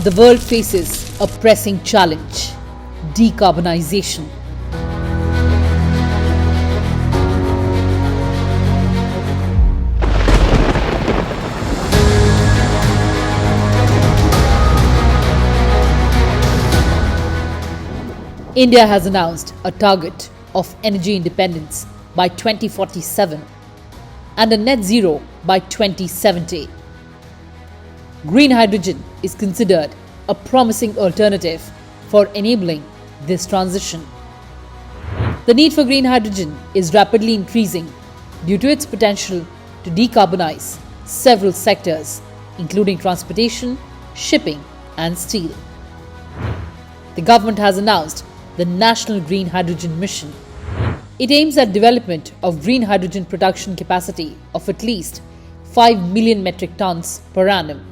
The world faces a pressing challenge: decarbonization. India has announced a target of energy independence by 2047 and a net zero by 2070. Green hydrogen is considered a promising alternative for enabling this transition. The need for green hydrogen is rapidly increasing due to its potential to decarbonize several sectors, including transportation, shipping, and steel. The government has announced the National Green Hydrogen Mission. It aims at development of green hydrogen production capacity of at least 5 million metric tons per annum.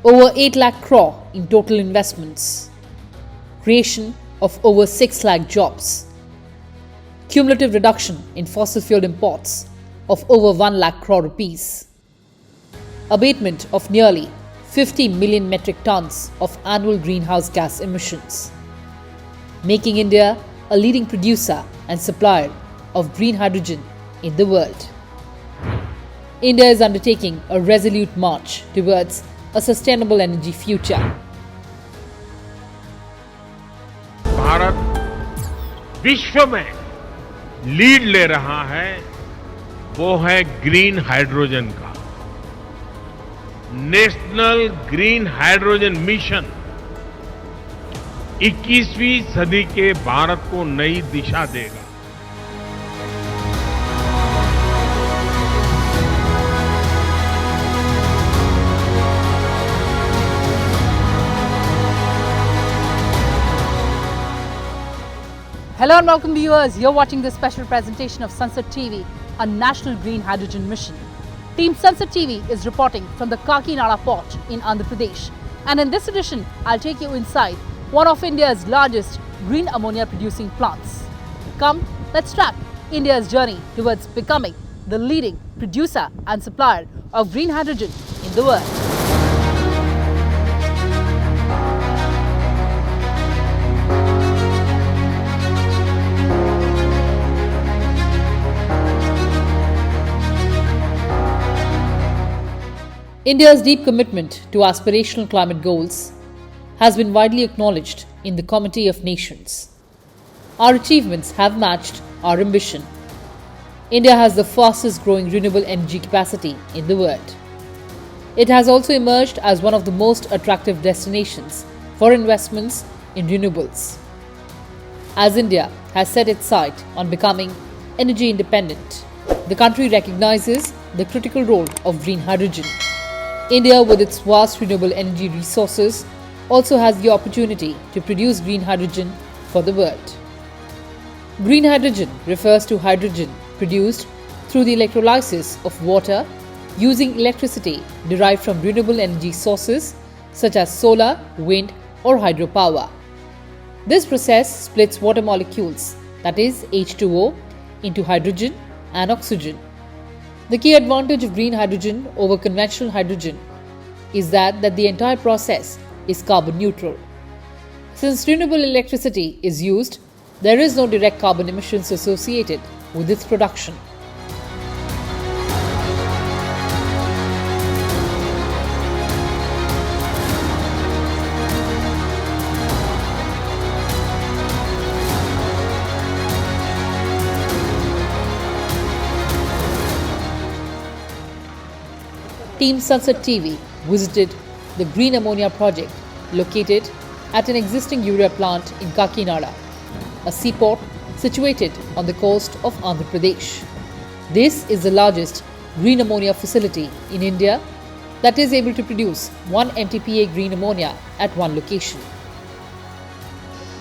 Over 8 lakh crore in total investments. Creation of over 6 lakh jobs. Cumulative reduction in fossil fuel imports of over 1 lakh crore rupees. Abatement of nearly 50 million metric tons of annual greenhouse gas emissions, making India a leading producer and supplier of green hydrogen in the world. India is undertaking a resolute march towards a sustainable energy future. Bharat विश्व में lead ले रहा है, वो है green hydrogen का। National green hydrogen mission 21वीं सदी के भारत को नई दिशा देगा। Hello and welcome viewers, you're watching this special presentation of Sansad TV, a national green hydrogen mission. Team Sansad TV is reporting from the Kakinada port in Andhra Pradesh. And in this edition, I'll take you inside one of India's largest green ammonia producing plants. Come, let's track India's journey towards becoming the leading producer and supplier of green hydrogen in the world. India's deep commitment to aspirational climate goals has been widely acknowledged in the Committee of Nations. Our achievements have matched our ambition. India has the fastest growing renewable energy capacity in the world. It has also emerged as one of the most attractive destinations for investments in renewables. As India has set its sight on becoming energy independent, the country recognizes the critical role of green hydrogen. India, with its vast renewable energy resources, also has the opportunity to produce green hydrogen for the world. Green hydrogen refers to hydrogen produced through the electrolysis of water using electricity derived from renewable energy sources such as solar, wind, or hydropower. This process splits water molecules, that is H2O, into hydrogen and oxygen. The key advantage of green hydrogen over conventional hydrogen is that the entire process is carbon neutral. Since renewable electricity is used, there is no direct carbon emissions associated with its production. Team Sansad TV visited the green ammonia project located at an existing urea plant in Kakinada, a seaport situated on the coast of Andhra Pradesh. This is the largest green ammonia facility in India that is able to produce 1 MTPA green ammonia at one location.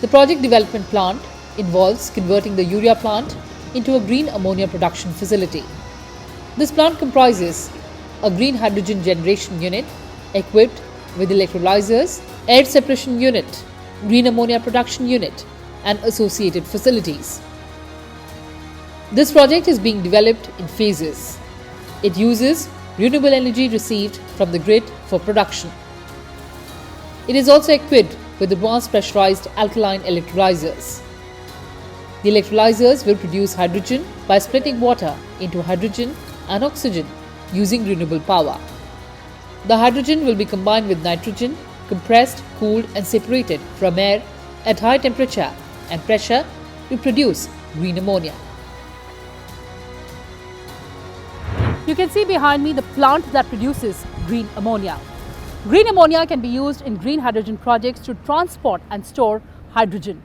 The project development plant involves converting the urea plant into a green ammonia production facility. This plant comprises a green hydrogen generation unit equipped with electrolyzers, air separation unit, green ammonia production unit, and associated facilities. This project is being developed in phases. It uses renewable energy received from the grid for production. It is also equipped with advanced pressurized alkaline electrolyzers. The electrolyzers will produce hydrogen by splitting water into hydrogen and oxygen using renewable power. The hydrogen will be combined with nitrogen, compressed, cooled and separated from air at high temperature and pressure to produce green ammonia. You can see behind me the plant that produces green ammonia. Green ammonia can be used in green hydrogen projects to transport and store hydrogen.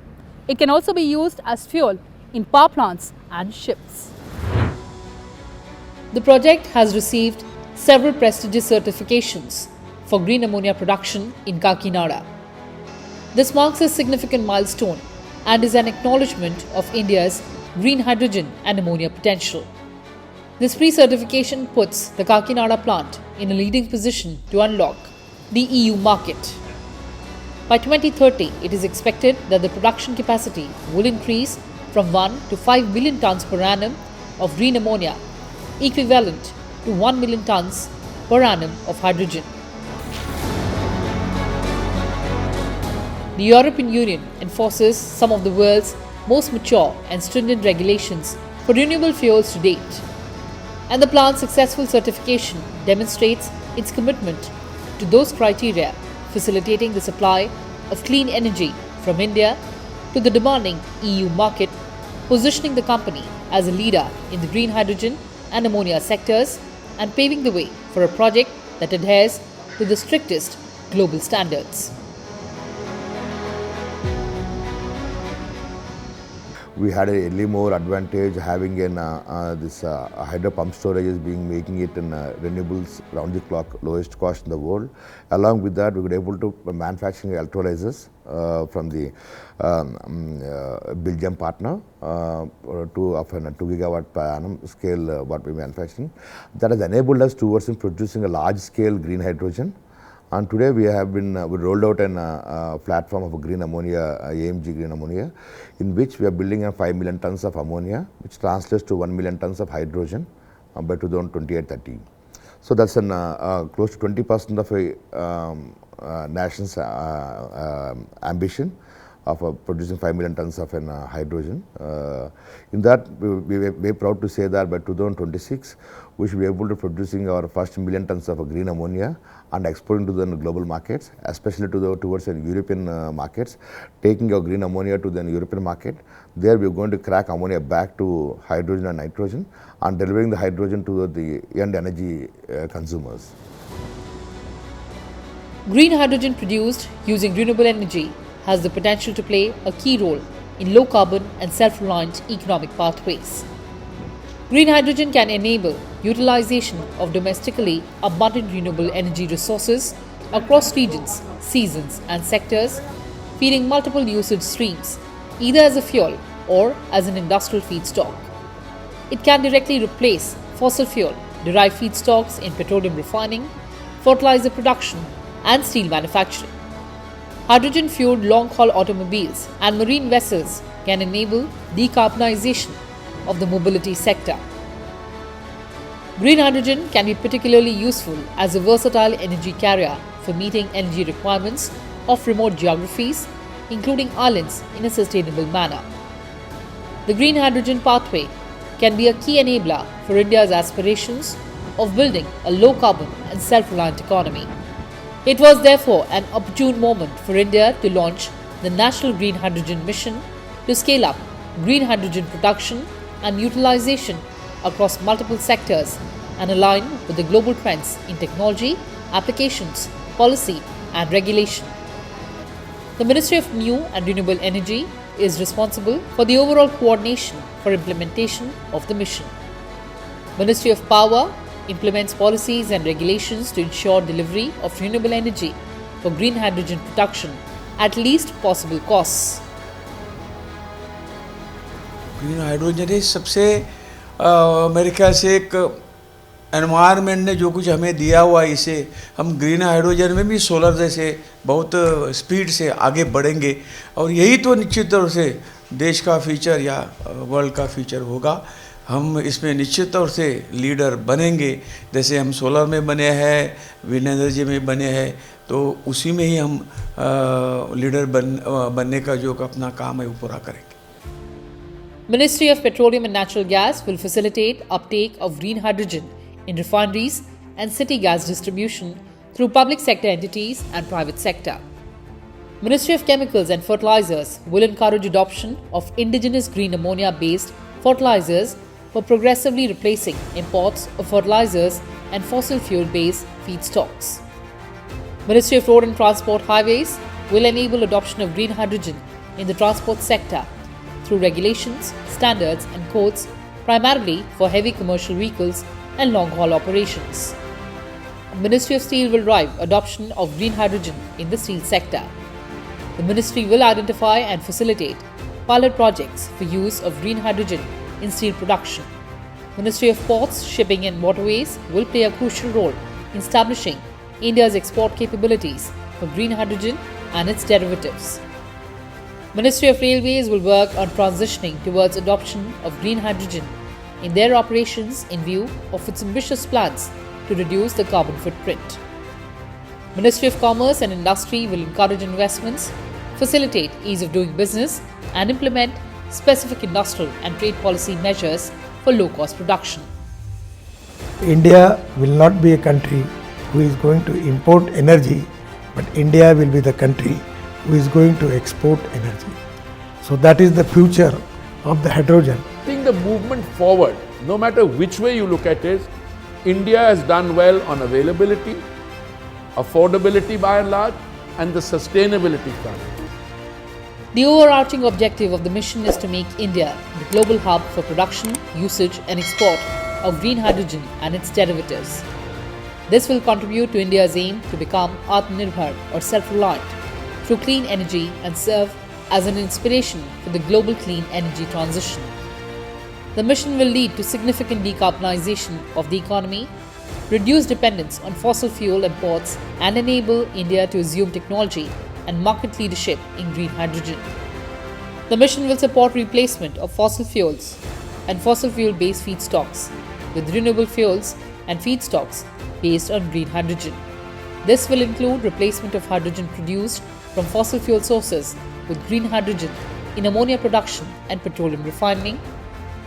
It can also be used as fuel in power plants and ships. The project has received several prestigious certifications for green ammonia production in Kakinada. This marks a significant milestone and is an acknowledgement of India's green hydrogen and ammonia potential. This pre-certification puts the Kakinada plant in a leading position to unlock the EU market. By 2030, it is expected that the production capacity will increase from 1 to 5 million tons per annum of green ammonia, equivalent to 1 million tons per annum of hydrogen. The European Union enforces some of the world's most mature and stringent regulations for renewable fuels to date, and the plant's successful certification demonstrates its commitment to those criteria, facilitating the supply of clean energy from India to the demanding EU market, positioning the company as a leader in the green hydrogen and ammonia sectors and paving the way for a project that adheres to the strictest global standards. We had a early more advantage having this hydro pump storage is making it in renewables round the clock lowest cost in the world. Along with that, we were able to manufacture electrolyzers from the Belgium partner to of a 2 gigawatt per annum scale what we manufacturing. That has enabled us towards producing a large scale green hydrogen. And today we have been we rolled out a platform of a green ammonia, AMG green ammonia, in which we are building 5 million tons of ammonia, which translates to 1 million tons of hydrogen by 2028-30. So that's an close to 20% of a nation's ambition of producing 5 million tons of hydrogen. In that, we were very proud to say that by 2026, we should be able to producing our first million tons of green ammonia and exporting to the global markets, especially towards the European markets, taking our green ammonia to the European market. There we are going to crack ammonia back to hydrogen and nitrogen and delivering the hydrogen to the end energy consumers. Green hydrogen produced using renewable energy has the potential to play a key role in low carbon and self-reliant economic pathways. Green hydrogen can enable utilization of domestically abundant renewable energy resources across regions, seasons and sectors, feeding multiple usage streams, either as a fuel or as an industrial feedstock. It can directly replace fossil fuel derived feedstocks in petroleum refining, fertilizer production and steel manufacturing. Hydrogen-fueled long-haul automobiles and marine vessels can enable decarbonization of the mobility sector. Green hydrogen can be particularly useful as a versatile energy carrier for meeting energy requirements of remote geographies, including islands, in a sustainable manner. The green hydrogen pathway can be a key enabler for India's aspirations of building a low-carbon and self-reliant economy. It was therefore an opportune moment for India to launch the National Green Hydrogen Mission to scale up green hydrogen production and utilization across multiple sectors and align with the global trends in technology, applications, policy and regulation. The Ministry of New and Renewable Energy is responsible for the overall coordination for implementation of the mission. Ministry of Power implements policies and regulations to ensure delivery of renewable energy for green hydrogen production at least possible costs. Green hydrogen सबसे मेरे ख्याल से एक environment ने जो कुछ हमें दिया हुआ है, इसे हम ग्रीन हाइड्रोजन में भी सोलर जैसे बहुत स्पीड से आगे बढ़ेंगे और यही तो निश्चित तौर से देश का फ्यूचर या वर्ल्ड का फ्यूचर होगा। हम इसमें निश्चित तौर से लीडर बनेंगे। जैसे हम सोलर में बने हैं, विंड एनर्जी में बने हैं, तो उसी में ही हम लीडर बनने का जो अपना काम है वो पूरा करेंगे। Ministry of Petroleum and Natural Gas will facilitate uptake of green hydrogen in refineries and city gas distribution through public sector entities and private sector. Ministry of Chemicals and Fertilizers will encourage adoption of indigenous green ammonia-based fertilizers for progressively replacing imports of fertilizers and fossil fuel-based feedstocks. Ministry of Road and Transport Highways will enable adoption of green hydrogen in the transport sector through regulations, standards and codes primarily for heavy commercial vehicles and long-haul operations. Ministry of Steel will drive adoption of green hydrogen in the steel sector. The ministry will identify and facilitate pilot projects for use of green hydrogen in steel production. Ministry of Ports, Shipping and Waterways will play a crucial role in establishing India's export capabilities for green hydrogen and its derivatives. Ministry of Railways will work on transitioning towards adoption of green hydrogen in their operations in view of its ambitious plans to reduce the carbon footprint. Ministry of Commerce and Industry will encourage investments, facilitate ease of doing business, and implement specific industrial and trade policy measures for low-cost production. India will not be a country who is going to import energy, but India will be the country who is going to export energy. So that is the future of the hydrogen. I think the movement forward, no matter which way you look at it, India has done well on availability, affordability by and large, and the sustainability front. The overarching objective of the mission is to make India the global hub for production, usage and export of green hydrogen and its derivatives. This will contribute to India's aim to become Atmanirbhar or self-reliant through clean energy and serve as an inspiration for the global clean energy transition. The mission will lead to significant decarbonization of the economy, reduce dependence on fossil fuel imports, and enable India to assume technology and market leadership in green hydrogen. The mission will support replacement of fossil fuels and fossil fuel-based feedstocks with renewable fuels and feedstocks based on green hydrogen. This will include replacement of hydrogen produced from fossil fuel sources with green hydrogen in ammonia production and petroleum refining,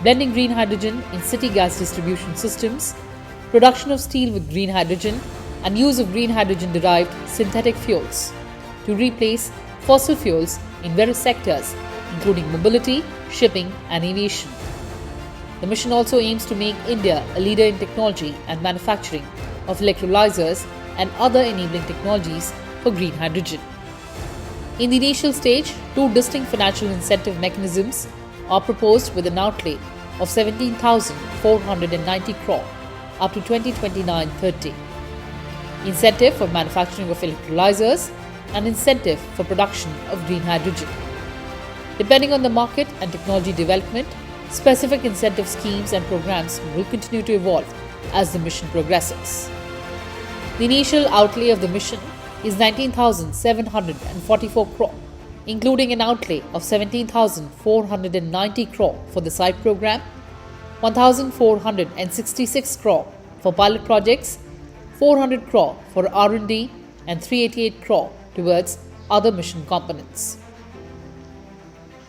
blending green hydrogen in city gas distribution systems, production of steel with green hydrogen, and use of green hydrogen-derived synthetic fuels to replace fossil fuels in various sectors including mobility, shipping and aviation. The mission also aims to make India a leader in technology and manufacturing of electrolyzers and other enabling technologies for green hydrogen. In the initial stage, two distinct financial incentive mechanisms are proposed with an outlay of 17,490 crore up to 2029-30. Incentive for manufacturing of electrolyzers and incentive for production of green hydrogen. Depending on the market and technology development, specific incentive schemes and programs will continue to evolve as the mission progresses. The initial outlay of the mission is 19,744 crore, including an outlay of 17,490 crore for the site program, 1,466 crore for pilot projects, 400 crore for R&D and 388 crore towards other mission components.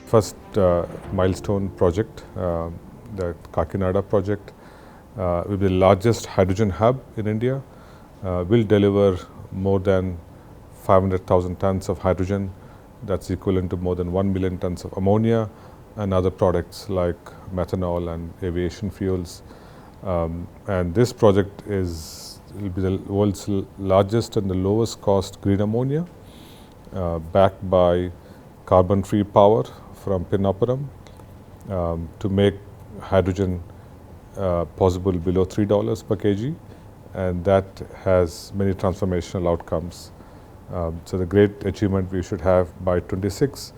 First milestone project, the Kakinada project, will be the largest hydrogen hub in India, will deliver more than 500,000 tons of hydrogen. That's equivalent to more than 1 million tons of ammonia and other products like methanol and aviation fuels. And this project will be the world's largest and the lowest cost green ammonia, backed by carbon-free power from Pinnapuram to make hydrogen possible below $3 per kg, and that has many transformational outcomes. So the great achievement we should have by 26,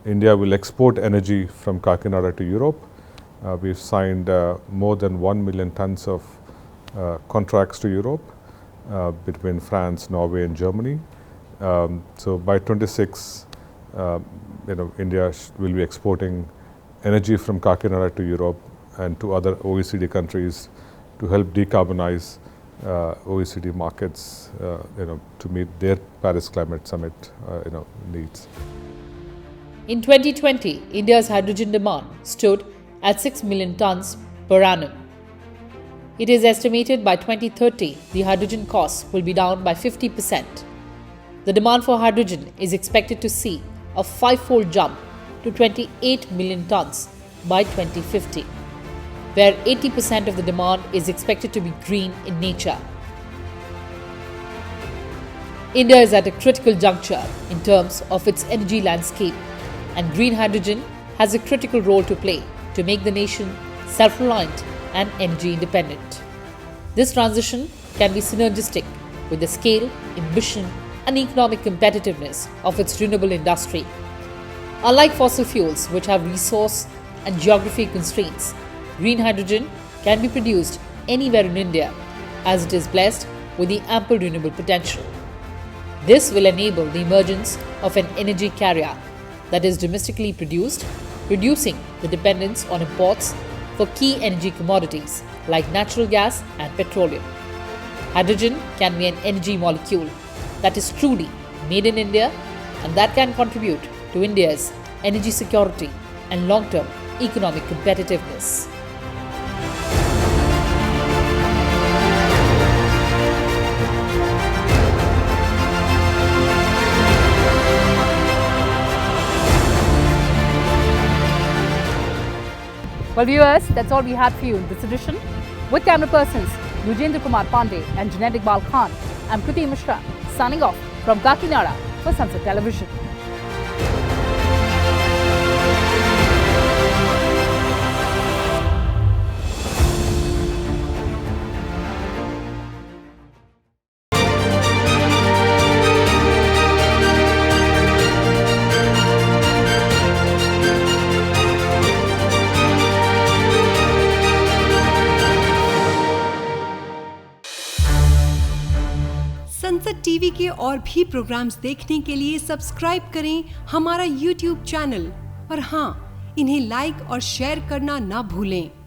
India will export energy from Kakinada to Europe. We've signed more than 1 million tons of contracts to Europe between France, Norway and Germany. So by 26, India will be exporting energy from Kakinada to Europe and to other OECD countries to help decarbonize OECD markets, to meet their Paris Climate Summit, needs. In 2020, India's hydrogen demand stood at 6 million tons per annum. It is estimated by 2030, the hydrogen costs will be down by 50%. The demand for hydrogen is expected to see a five-fold jump to 28 million tons by 2050, where 80% of the demand is expected to be green in nature. India is at a critical juncture in terms of its energy landscape, and green hydrogen has a critical role to play to make the nation self-reliant and energy independent. This transition can be synergistic with the scale, ambition, and economic competitiveness of its renewable industry. Unlike fossil fuels, which have resource and geography constraints, green hydrogen can be produced anywhere in India, as it is blessed with the ample renewable potential. This will enable the emergence of an energy carrier that is domestically produced, reducing the dependence on imports for key energy commodities like natural gas and petroleum. Hydrogen can be an energy molecule that is truly made in India and that can contribute to India's energy security and long-term economic competitiveness. Well, viewers, that's all we had for you in this edition. With camera persons Dwijendra Pandey and Junaid Iqbal Khan, I'm Kriti Mishra, signing off from Kakinada for Sansad Television. संसद TV के और भी programmes देखने के लिए subscribe करें हमारा YouTube channel और हाँ, इन्हें लाइक और शेयर करना ना भूलें।